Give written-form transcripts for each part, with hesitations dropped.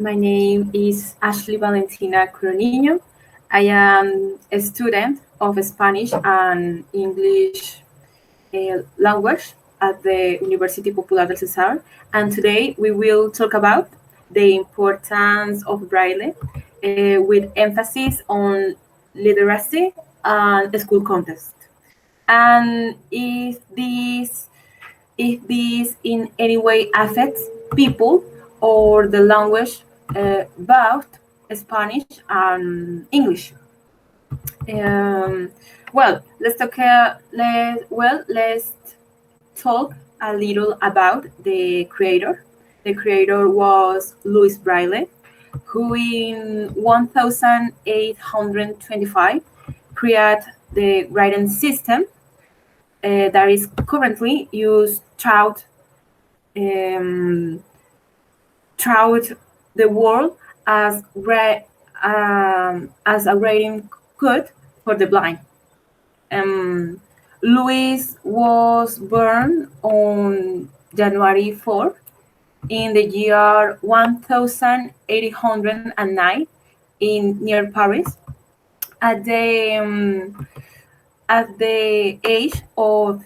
My name is Ashley Valentina Coronino. I am a student of Spanish and English language at the University Popular del Cesar, and today we will talk about the importance of Braille with emphasis on literacy and school context. And if this in any way affects people or the language, both Spanish and English. Um, let's talk a little about the creator. The creator was Louis Braille, who in 1825 created the writing system that is currently used um, throughout the world as a writing code for the blind. Um, Louis was born on January 4th in the year 1809 in near Paris. At the age of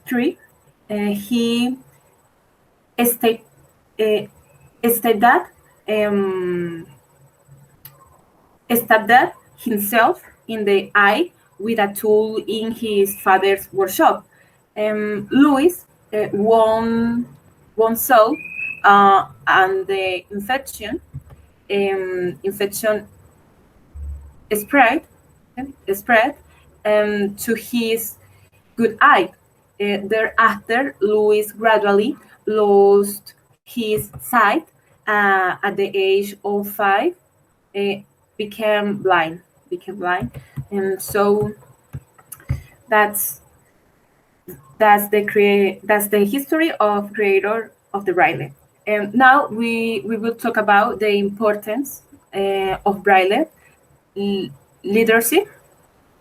3, he state, stated that stabbed himself in the eye with a tool in his father's workshop. Louis one saw, and the infection spread to his good eye. Thereafter, Louis gradually lost his sight at the age of 5. Uh, became blind. And so that's that's the history of creator of the Braille. And now we will talk about the importance of Braille literacy.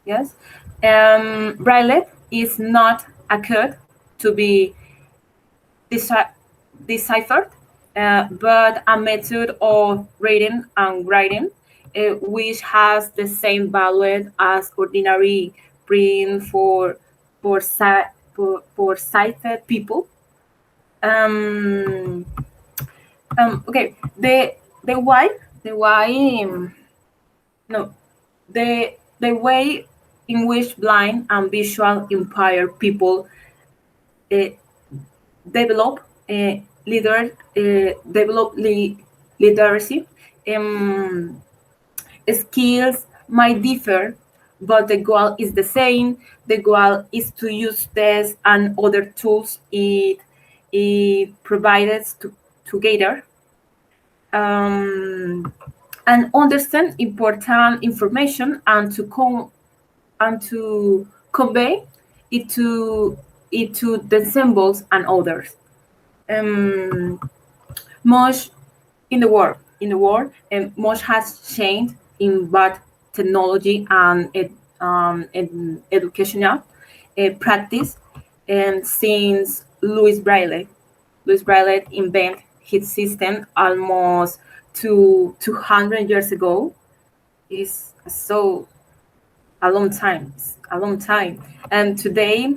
Yes, Braille is not a code to be deciphered, but a method of reading and writing, which has the same value as ordinary print for sighted people. Um, okay, the why the why no the way in which blind and visual impaired people uh, develop literacy skills might differ, but the goal is the same. The goal is to use this and other tools it provides together, and understand important information and to convey it to the symbols and others. Um, much and much has changed in both technology and educational practice, and since Louis Braille invented his system almost 200 years ago. Is so a long time. It's a long time. And today,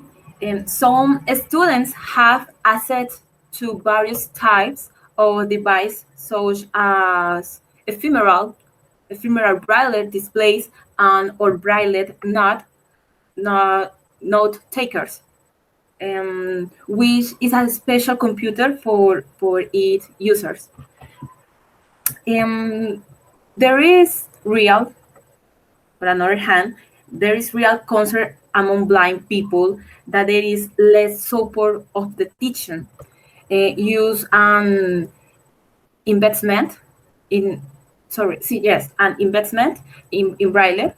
some students have access to various types of device, such as ephemeral braille displays and or braille note takers, which is a special computer for its users. There is real On the other hand, there is real concern among blind people that there is less support of the teaching, use and investment in an investment in Braille,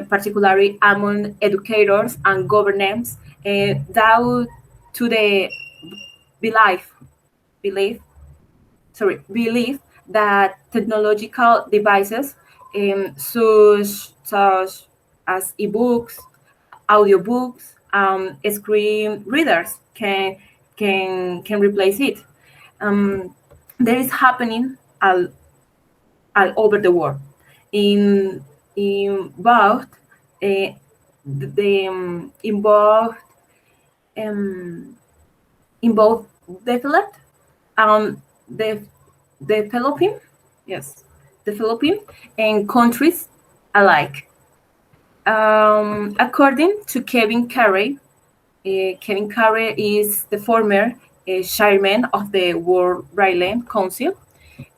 particularly among educators and governments, due to the belief belief belief that technological devices, such as ebooks, audiobooks, screen readers can replace it. There is happening all, all over the world. In in both the um, in both developed and the developing, yes, developing and countries alike. According to Kevin Carey is the former chairman of the World Braille Council.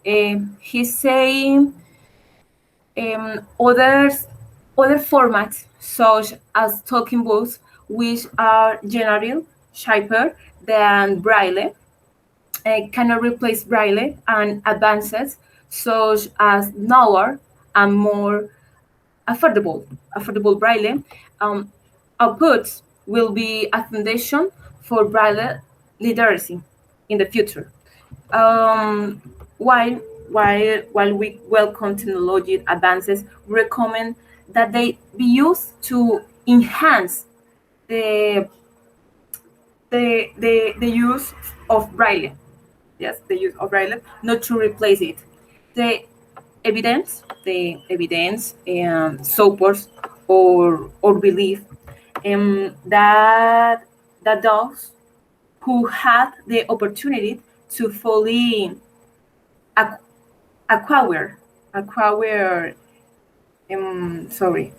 He's saying others other formats such as talking books, which are generally cheaper than Braille, cannot replace Braille, and advances such as newer and more affordable Braille outputs will be a foundation for Braille literacy in the future. Um, while while we welcome technology advances, we recommend that they be used to enhance the the use of Braille. Yes, the use of Braille, not to replace it. The the evidence supports or belief that those who had the opportunity to fully ac- acquire acquire sorry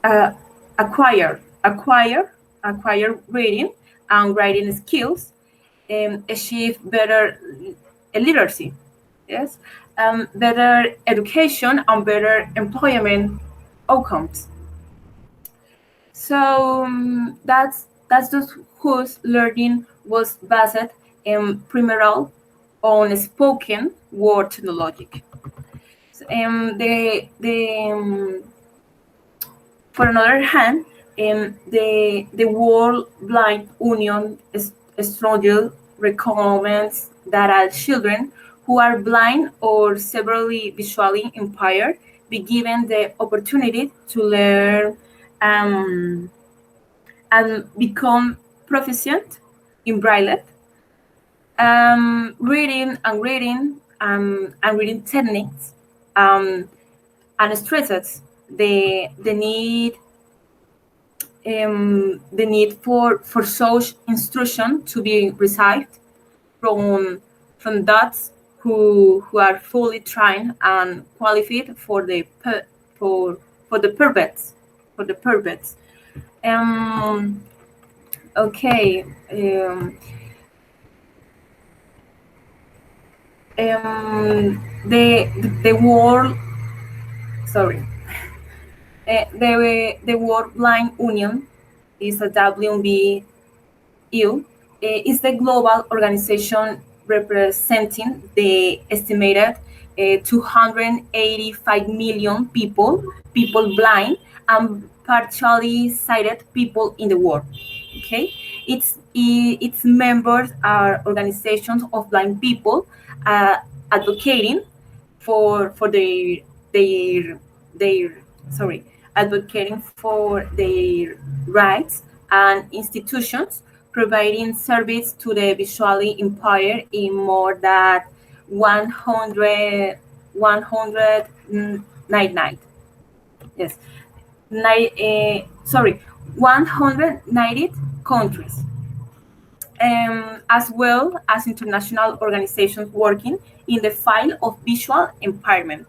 uh, acquire reading and writing skills, achieve better literacy, yes, better education and better employment outcomes. So that's just whose learning was based primarily on spoken word technology. The For another hand, the World Blind Union strongly recommends that all children who are blind or severely visually impaired be given the opportunity to learn um, and become proficient in Braille, reading and reading techniques, and stresses the need for such instruction to be received from those who are fully trained and qualified for the purpose for the purpose. Um, okay. The world sorry the World Blind Union is a WBU, is the global organization representing the estimated 285 million people blind and partially sighted people in the world. Okay, its members are organizations of blind people advocating for their their sorry advocating for their rights, and institutions providing service to the visually impaired in more than 100 199, yes, 190 countries, as well as international organizations working in the field of visual impairment.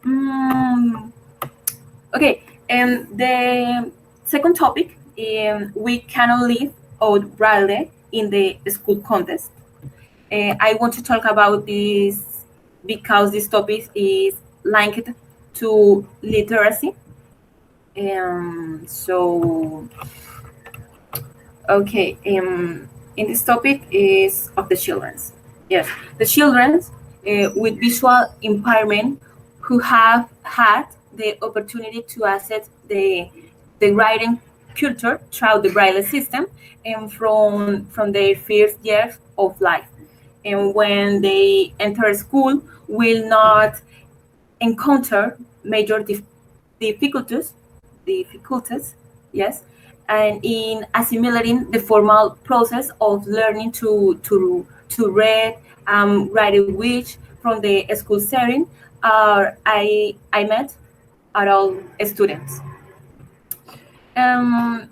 Mm, okay, and the second topic, we cannot live out Braille in the school context. I want to talk about this because this topic is linked to literacy. So, okay, in this topic is of the children's. Yes, the children's with visual impairment who have had the opportunity to access the writing culture through the Braille system and from their first years of life. And when they enter school, will not encounter major difficulties, yes, and in assimilating the formal process of learning to read right which from the school setting I met are all students. Um,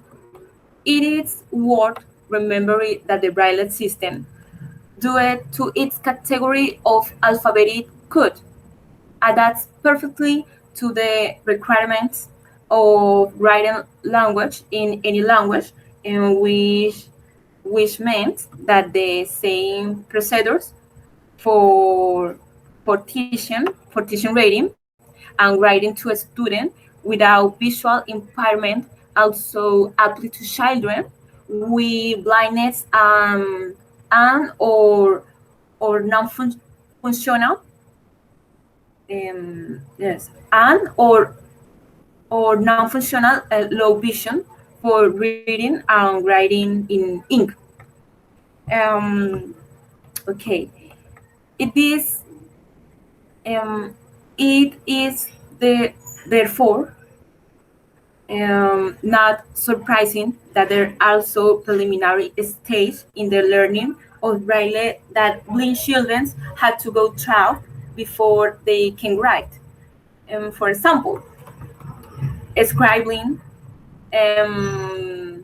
it is worth remembering that the Braille system, due to its category of alphabetic code, adapts perfectly to the requirements of writing language in any language, in which meant that the same procedures for for teaching reading and writing to a student without visual impairment also apply to children with blindness and or non-functional yes and or non-functional low vision for reading and writing in ink. Um, okay, it is um, it is therefore not surprising that there are also preliminary stage in the learning of Braille that blind children had to go through before they can write. For example, scribbling, no,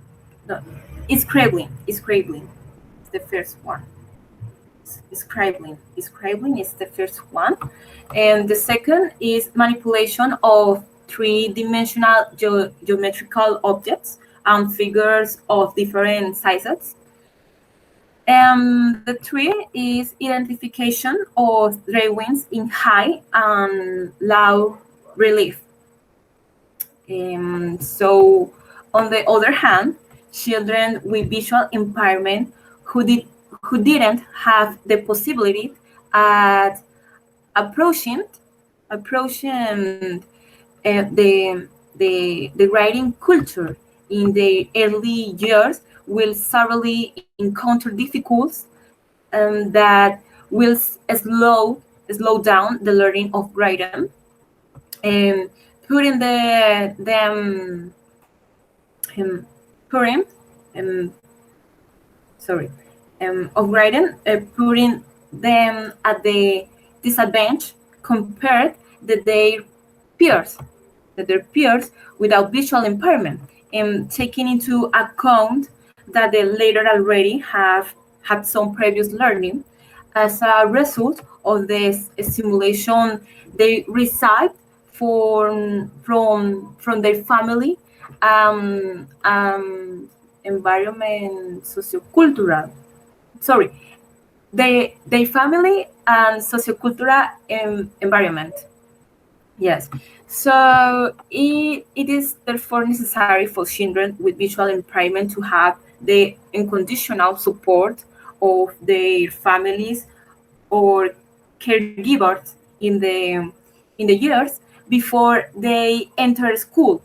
scribbling is the first one. Scribbling is the first one, and the second is manipulation of three-dimensional geometrical objects and figures of different sizes. The three is identification of drawings in high and low relief. So, on the other hand, children with visual impairment who didn't have the possibility at approaching the writing culture in the early years will severely encounter difficulties that will slow down the learning of writing, and putting them putting sorry of writing putting them at the disadvantage compared to peers their peers without visual impairment, and taking into account that they later already have had some previous learning. As a result of this stimulation, they receive from their family environment sociocultural. Sorry, their family and sociocultural environment. Yes. So it is therefore necessary for children with visual impairment to have the unconditional support of their families or caregivers in the years before they enter school,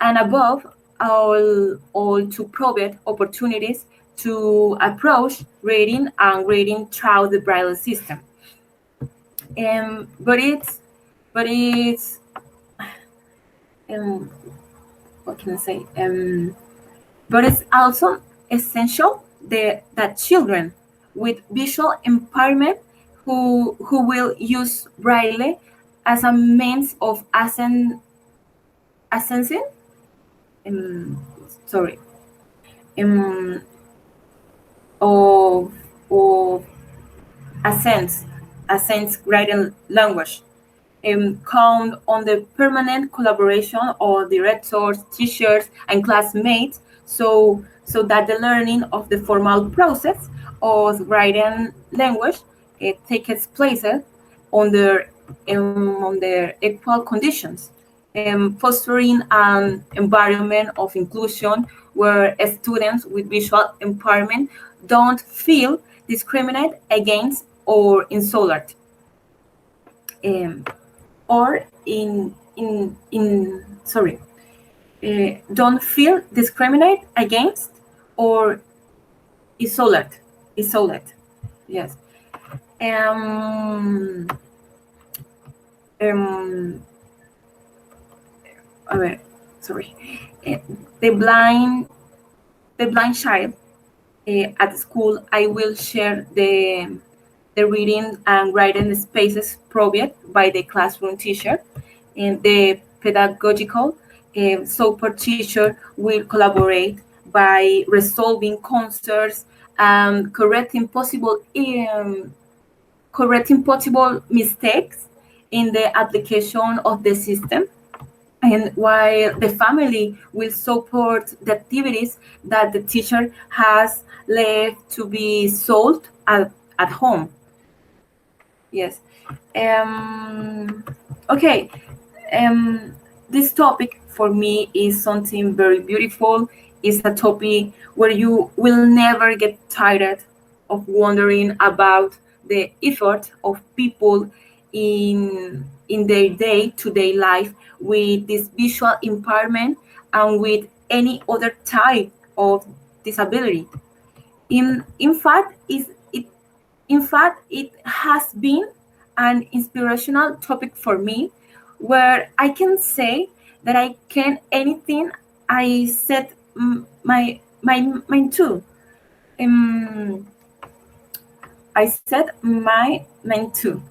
and above all to provide opportunities to approach reading and reading through the Braille system. But it's um, what can I say? But it's also essential that children with visual impairment who will use Braille as a means of assessing, um, sorry, um, of ascents, writing language, count on the permanent collaboration of directors, teachers, and classmates, so that the learning of the formal process of writing language takes place under equal conditions, fostering an environment of inclusion where students with visual impairment don't feel discriminated against or insulted. Um, or in sorry don't feel discriminated against or isolated. Yes. Um, a ver, sorry. Eh, the blind child at school. I will share the reading and writing spaces provided by the classroom teacher, and the pedagogical support teacher will collaborate by resolving concerns and correcting possible mistakes in the application of the system, and while the family will support the activities that the teacher has left to be solved at home. Yes. Um, okay. Um, this topic for me is something very beautiful. It's a topic where you will never get tired of wondering about the effort of people in their day-to-day life with this visual impairment and with any other type of disability. In fact, it has been an inspirational topic for me, where I can say that I can anything I set my mind to. Um, I set my mind to.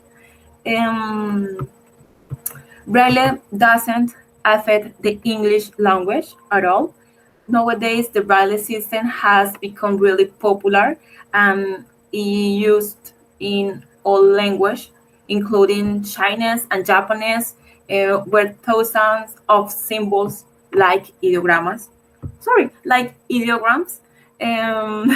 Um, Braille doesn't affect the English language at all. Nowadays, the Braille system has become really popular and used in all language, including Chinese and Japanese, where thousands of symbols like ideograms, um,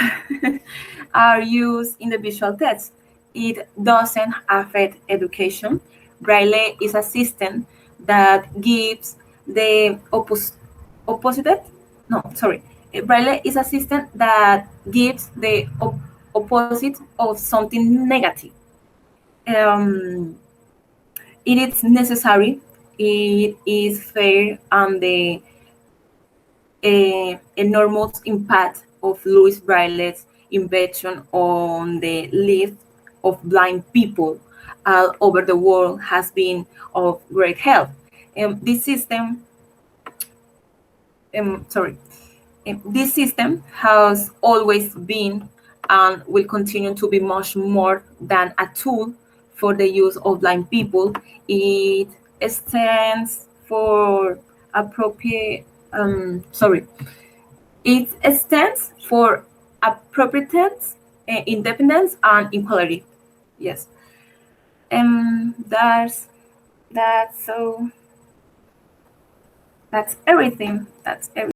are used in the visual text. It doesn't affect education. Braille is a system that gives the opposite. No, sorry. Braille is a system that gives the opposite of something negative. Um, it is necessary. It is fair, and the enormous impact of Louis Braille's invention on the lives of blind people all over the world has been of great help. This system, sorry, this system has always been and will continue to be much more than a tool for the use of blind people. It stands for appropriate, it stands for appropriateness, independence, and equality. Yes. That's so. That's everything. That's everything.